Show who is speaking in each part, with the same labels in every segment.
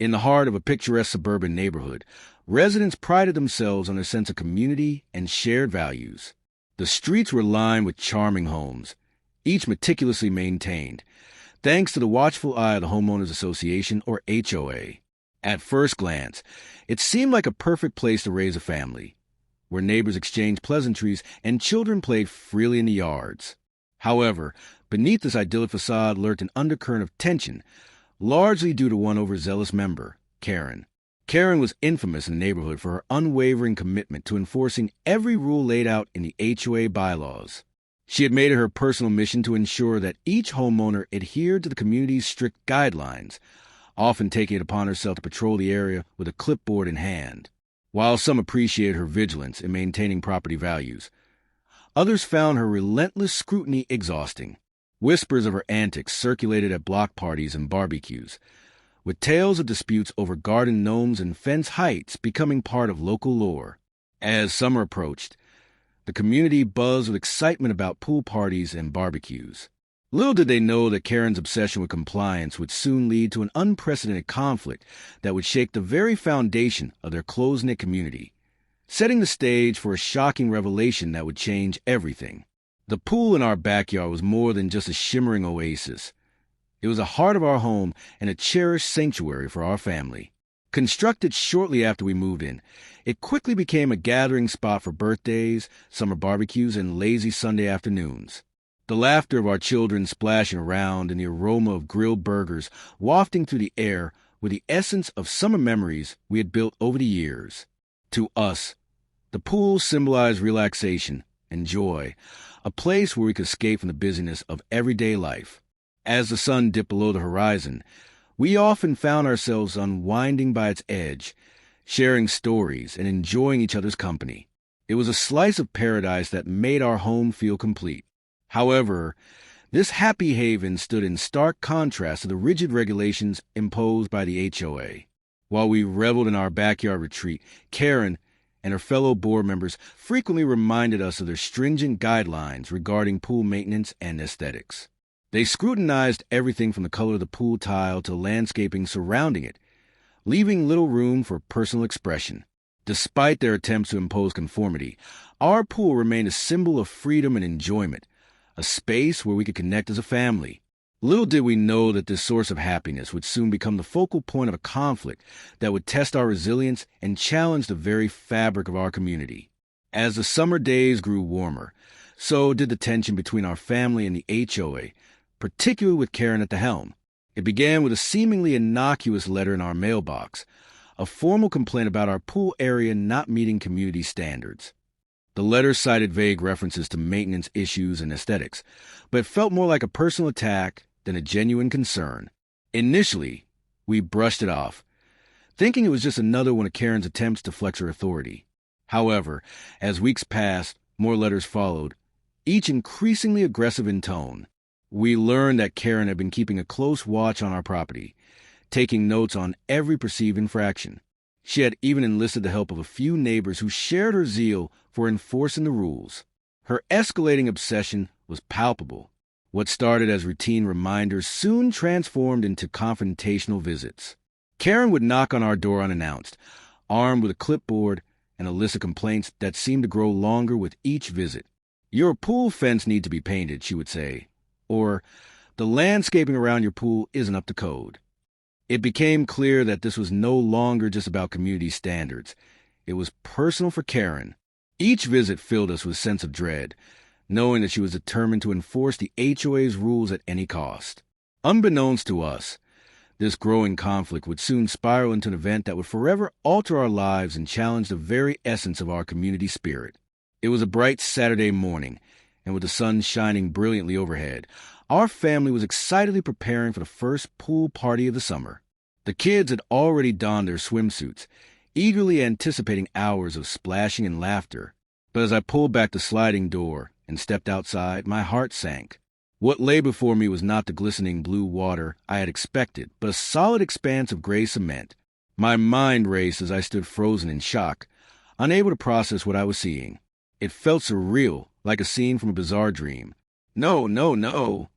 Speaker 1: In the heart of a picturesque suburban neighborhood, residents prided themselves on their sense of community and shared values. The streets were lined with charming homes, each meticulously maintained, thanks to the watchful eye of the Homeowners Association, or HOA. At first glance, it seemed like a perfect place to raise a family, where neighbors exchanged pleasantries and children played freely in the yards. However, beneath this idyllic facade lurked an undercurrent of tension, largely due to one overzealous member, Karen. Karen was infamous in the neighborhood for her unwavering commitment to enforcing every rule laid out in the HOA bylaws. She had made it her personal mission to ensure that each homeowner adhered to the community's strict guidelines, often taking it upon herself to patrol the area with a clipboard in hand. While some appreciated her vigilance in maintaining property values, others found her relentless scrutiny exhausting. Whispers of her antics circulated at block parties and barbecues, with tales of disputes over garden gnomes and fence heights becoming part of local lore. As summer approached, the community buzzed with excitement about pool parties and barbecues. Little did they know that Karen's obsession with compliance would soon lead to an unprecedented conflict that would shake the very foundation of their close-knit community, setting the stage for a shocking revelation that would change everything. The pool in our backyard was more than just a shimmering oasis. It was the heart of our home and a cherished sanctuary for our family. Constructed shortly after we moved in, it quickly became a gathering spot for birthdays, summer barbecues, and lazy Sunday afternoons. The laughter of our children splashing around and the aroma of grilled burgers wafting through the air were the essence of summer memories we had built over the years. To us, the pool symbolized relaxation and joy, a place where we could escape from the busyness of everyday life. As the sun dipped below the horizon, we often found ourselves unwinding by its edge, sharing stories and enjoying each other's company. It was a slice of paradise that made our home feel complete. However, this happy haven stood in stark contrast to the rigid regulations imposed by the HOA. While we reveled in our backyard retreat, Karen and her fellow board members frequently reminded us of their stringent guidelines regarding pool maintenance and aesthetics. They scrutinized everything from the color of the pool tile to landscaping surrounding it, leaving little room for personal expression. Despite their attempts to impose conformity, our pool remained a symbol of freedom and enjoyment, a space where we could connect as a family. Little did we know that this source of happiness would soon become the focal point of a conflict that would test our resilience and challenge the very fabric of our community. As the summer days grew warmer, so did the tension between our family and the HOA, particularly with Karen at the helm. It began with a seemingly innocuous letter in our mailbox, a formal complaint about our pool area not meeting community standards. The letter cited vague references to maintenance issues and aesthetics, but it felt more like a personal attack than a genuine concern. Initially, we brushed it off, thinking it was just another one of Karen's attempts to flex her authority. However, as weeks passed, more letters followed, each increasingly aggressive in tone. We learned that Karen had been keeping a close watch on our property, taking notes on every perceived infraction. She had even enlisted the help of a few neighbors who shared her zeal for enforcing the rules. Her escalating obsession was palpable. What started as routine reminders soon transformed into confrontational visits. Karen would knock on our door unannounced, armed with a clipboard and a list of complaints that seemed to grow longer with each visit. "Your pool fence needs to be painted," she would say, or "the landscaping around your pool isn't up to code." It became clear that this was no longer just about community standards. It was personal for Karen. Each visit filled us with a sense of dread, knowing that she was determined to enforce the HOA's rules at any cost. Unbeknownst to us, this growing conflict would soon spiral into an event that would forever alter our lives and challenge the very essence of our community spirit. It was a bright Saturday morning, and with the sun shining brilliantly overhead, our family was excitedly preparing for the first pool party of the summer. The kids had already donned their swimsuits, eagerly anticipating hours of splashing and laughter. But as I pulled back the sliding door and stepped outside, my heart sank. What lay before me was not the glistening blue water I had expected, but a solid expanse of gray cement. My mind raced as I stood frozen in shock, unable to process what I was seeing. It felt surreal, like a scene from a bizarre dream. "No, no, no,"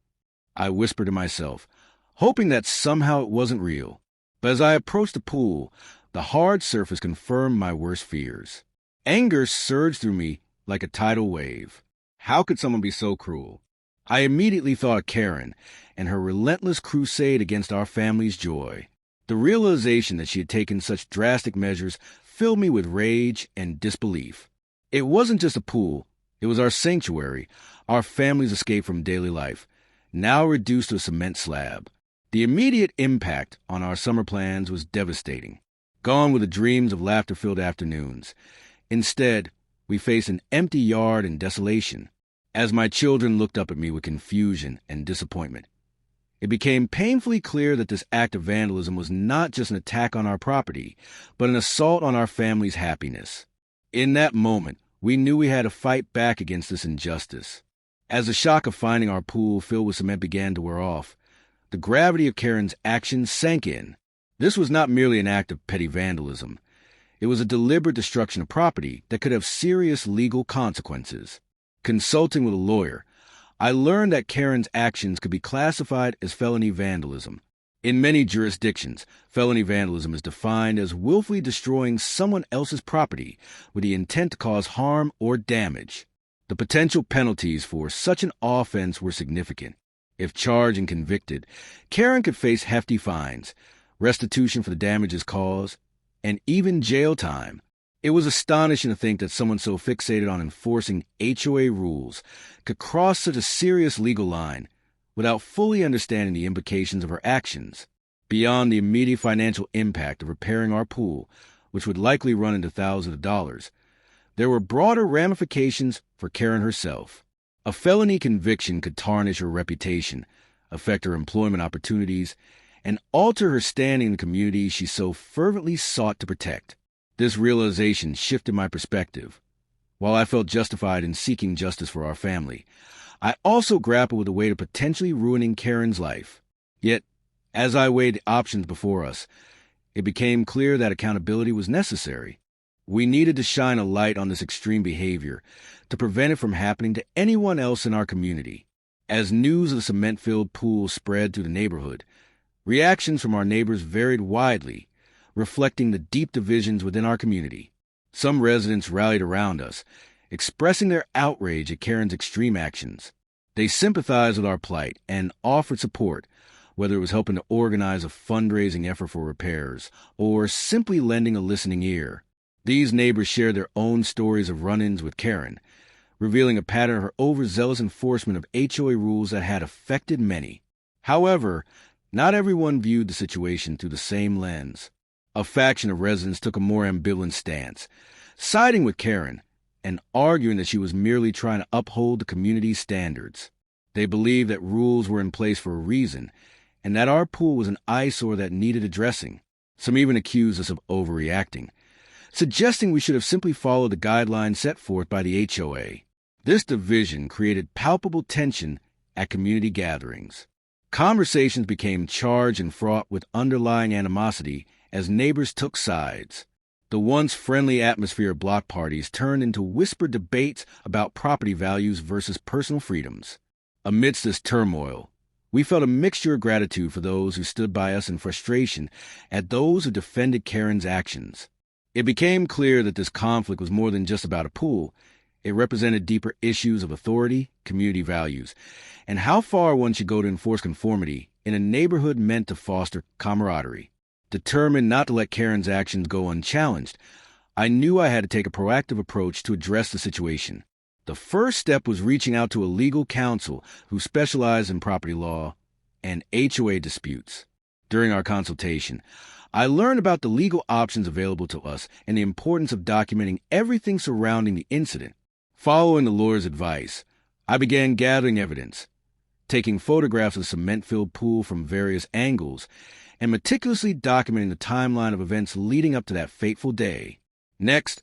Speaker 1: I whispered to myself, hoping that somehow it wasn't real. But as I approached the pool, the hard surface confirmed my worst fears. Anger surged through me like a tidal wave. How could someone be so cruel? I immediately thought of Karen and her relentless crusade against our family's joy. The realization that she had taken such drastic measures filled me with rage and disbelief. It wasn't just a pool, it was our sanctuary, our family's escape from daily life, now reduced to a cement slab. The immediate impact on our summer plans was devastating. Gone were the dreams of laughter-filled afternoons. Instead, we faced an empty yard and desolation. As my children looked up at me with confusion and disappointment, it became painfully clear that this act of vandalism was not just an attack on our property, but an assault on our family's happiness. In that moment, we knew we had to fight back against this injustice. As the shock of finding our pool filled with cement began to wear off, the gravity of Karen's actions sank in. This was not merely an act of petty vandalism. It was a deliberate destruction of property that could have serious legal consequences. Consulting with a lawyer, I learned that Karen's actions could be classified as felony vandalism. In many jurisdictions, felony vandalism is defined as willfully destroying someone else's property with the intent to cause harm or damage. The potential penalties for such an offense were significant. If charged and convicted, Karen could face hefty fines, restitution for the damages caused, and even jail time. It was astonishing to think that someone so fixated on enforcing HOA rules could cross such a serious legal line without fully understanding the implications of her actions. Beyond the immediate financial impact of repairing our pool, which would likely run into thousands of dollars, there were broader ramifications for Karen herself. A felony conviction could tarnish her reputation, affect her employment opportunities, and alter her standing in the community she so fervently sought to protect. This realization shifted my perspective. While I felt justified in seeking justice for our family, I also grappled with the weight of potentially ruining Karen's life. Yet, as I weighed the options before us, it became clear that accountability was necessary. We needed to shine a light on this extreme behavior to prevent it from happening to anyone else in our community. As news of the cement-filled pool spread through the neighborhood, reactions from our neighbors varied widely, reflecting the deep divisions within our community. Some residents rallied around us, expressing their outrage at Karen's extreme actions. They sympathized with our plight and offered support, whether it was helping to organize a fundraising effort for repairs or simply lending a listening ear. These neighbors shared their own stories of run-ins with Karen, revealing a pattern of her overzealous enforcement of HOA rules that had affected many. However, not everyone viewed the situation through the same lens. A faction of residents took a more ambivalent stance, siding with Karen and arguing that she was merely trying to uphold the community's standards. They believed that rules were in place for a reason and that our pool was an eyesore that needed addressing. Some even accused us of overreacting, suggesting we should have simply followed the guidelines set forth by the HOA. This division created palpable tension at community gatherings. Conversations became charged and fraught with underlying animosity as neighbors took sides. The once friendly atmosphere of block parties turned into whispered debates about property values versus personal freedoms. Amidst this turmoil, we felt a mixture of gratitude for those who stood by us and frustration at those who defended Karen's actions. It became clear that this conflict was more than just about a pool. It represented deeper issues of authority, community values, and how far one should go to enforce conformity in a neighborhood meant to foster camaraderie. Determined not to let Karen's actions go unchallenged, I knew I had to take a proactive approach to address the situation. The first step was reaching out to a legal counsel who specialized in property law and HOA disputes. During our consultation, I learned about the legal options available to us and the importance of documenting everything surrounding the incident. Following the lawyer's advice, I began gathering evidence, taking photographs of the cement-filled pool from various angles, and meticulously documenting the timeline of events leading up to that fateful day. Next,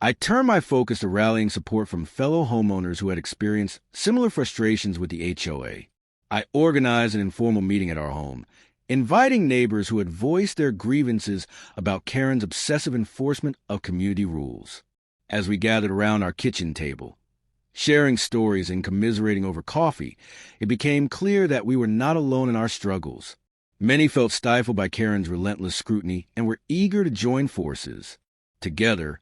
Speaker 1: I turned my focus to rallying support from fellow homeowners who had experienced similar frustrations with the HOA. I organized an informal meeting at our home, inviting neighbors who had voiced their grievances about Karen's obsessive enforcement of community rules. As we gathered around our kitchen table, sharing stories and commiserating over coffee, it became clear that we were not alone in our struggles. Many felt stifled by Karen's relentless scrutiny and were eager to join forces. Together,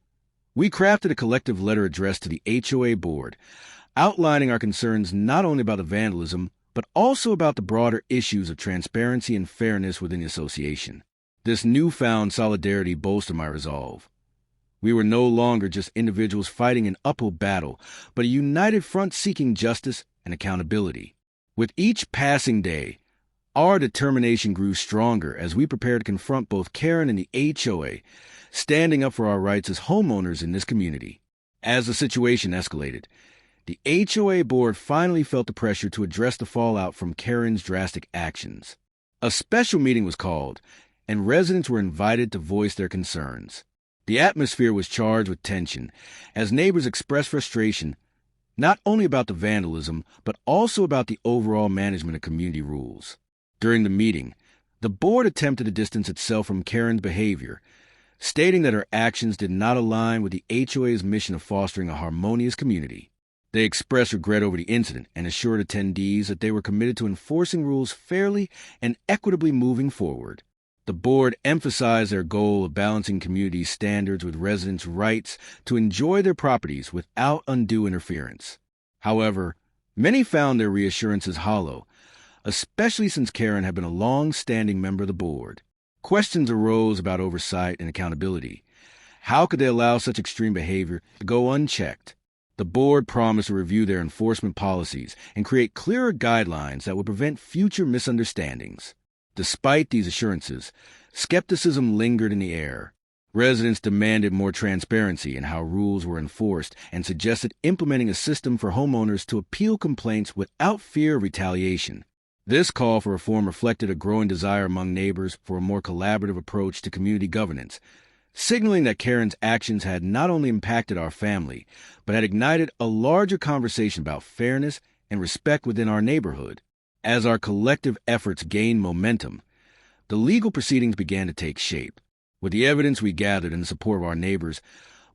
Speaker 1: we crafted a collective letter addressed to the HOA board, outlining our concerns not only about the vandalism, but also about the broader issues of transparency and fairness within the association. This newfound solidarity bolstered my resolve. We were no longer just individuals fighting an uphill battle, but a united front seeking justice and accountability. With each passing day, our determination grew stronger as we prepared to confront both Karen and the HOA, standing up for our rights as homeowners in this community. As the situation escalated, the HOA board finally felt the pressure to address the fallout from Karen's drastic actions. A special meeting was called, and residents were invited to voice their concerns. The atmosphere was charged with tension as neighbors expressed frustration not only about the vandalism, but also about the overall management of community rules. During the meeting, the board attempted to distance itself from Karen's behavior, stating that her actions did not align with the HOA's mission of fostering a harmonious community. They expressed regret over the incident and assured attendees that they were committed to enforcing rules fairly and equitably moving forward. The board emphasized their goal of balancing community standards with residents' rights to enjoy their properties without undue interference. However, many found their reassurances hollow, especially since Karen had been a long-standing member of the board. Questions arose about oversight and accountability. How could they allow such extreme behavior to go unchecked? The board promised to review their enforcement policies and create clearer guidelines that would prevent future misunderstandings. Despite these assurances, skepticism lingered in the air. Residents demanded more transparency in how rules were enforced and suggested implementing a system for homeowners to appeal complaints without fear of retaliation. This call for reform reflected a growing desire among neighbors for a more collaborative approach to community governance, signaling that Karen's actions had not only impacted our family, but had ignited a larger conversation about fairness and respect within our neighborhood. As our collective efforts gained momentum, the legal proceedings began to take shape. With the evidence we gathered and the support of our neighbors,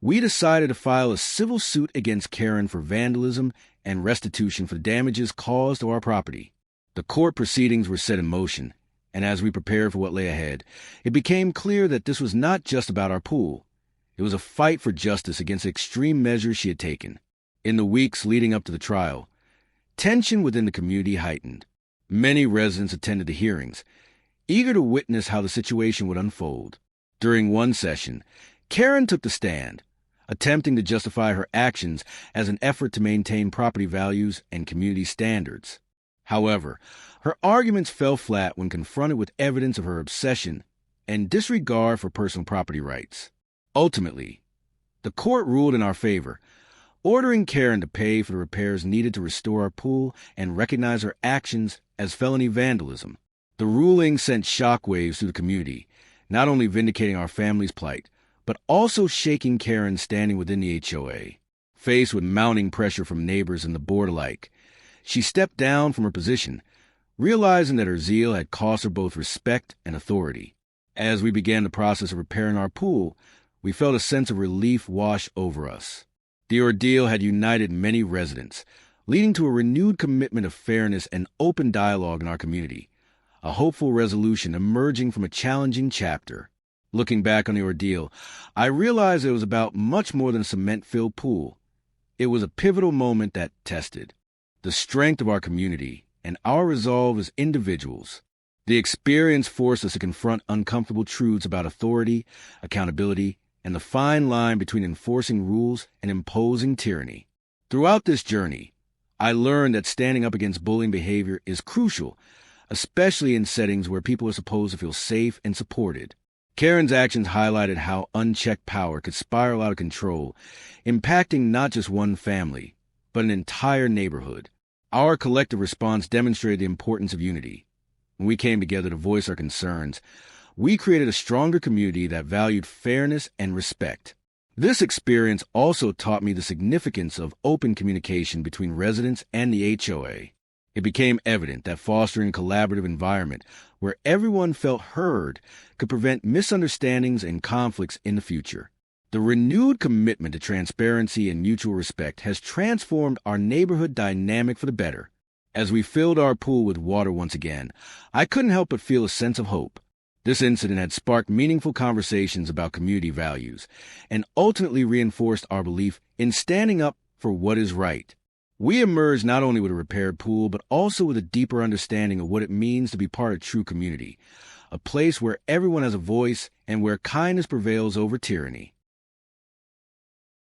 Speaker 1: we decided to file a civil suit against Karen for vandalism and restitution for the damages caused to our property. The court proceedings were set in motion, and as we prepared for what lay ahead, it became clear that this was not just about our pool. It was a fight for justice against the extreme measures she had taken. In the weeks leading up to the trial, tension within the community heightened. Many residents attended the hearings, eager to witness how the situation would unfold. During one session, Karen took the stand, attempting to justify her actions as an effort to maintain property values and community standards. However, her arguments fell flat when confronted with evidence of her obsession and disregard for personal property rights. Ultimately, the court ruled in our favor, ordering Karen to pay for the repairs needed to restore our pool and recognize her actions as felony vandalism. The ruling sent shockwaves through the community, not only vindicating our family's plight, but also shaking Karen's standing within the HOA. Faced with mounting pressure from neighbors and the board alike, she stepped down from her position, realizing that her zeal had cost her both respect and authority. As we began the process of repairing our pool, we felt a sense of relief wash over us. The ordeal had united many residents, leading to a renewed commitment of fairness and open dialogue in our community, a hopeful resolution emerging from a challenging chapter. Looking back on the ordeal, I realized it was about much more than a cement-filled pool. It was a pivotal moment that tested the strength of our community and our resolve as individuals. The experience forced us to confront uncomfortable truths about authority, accountability, and the fine line between enforcing rules and imposing tyranny. Throughout this journey, I learned that standing up against bullying behavior is crucial, especially in settings where people are supposed to feel safe and supported. Karen's actions highlighted how unchecked power could spiral out of control, impacting not just one family, but an entire neighborhood. Our collective response demonstrated the importance of unity. When we came together to voice our concerns, we created a stronger community that valued fairness and respect. This experience also taught me the significance of open communication between residents and the HOA. It became evident that fostering a collaborative environment where everyone felt heard could prevent misunderstandings and conflicts in the future. The renewed commitment to transparency and mutual respect has transformed our neighborhood dynamic for the better. As we filled our pool with water once again, I couldn't help but feel a sense of hope. This incident had sparked meaningful conversations about community values and ultimately reinforced our belief in standing up for what is right. We emerged not only with a repaired pool, but also with a deeper understanding of what it means to be part of true community, a place where everyone has a voice and where kindness prevails over tyranny.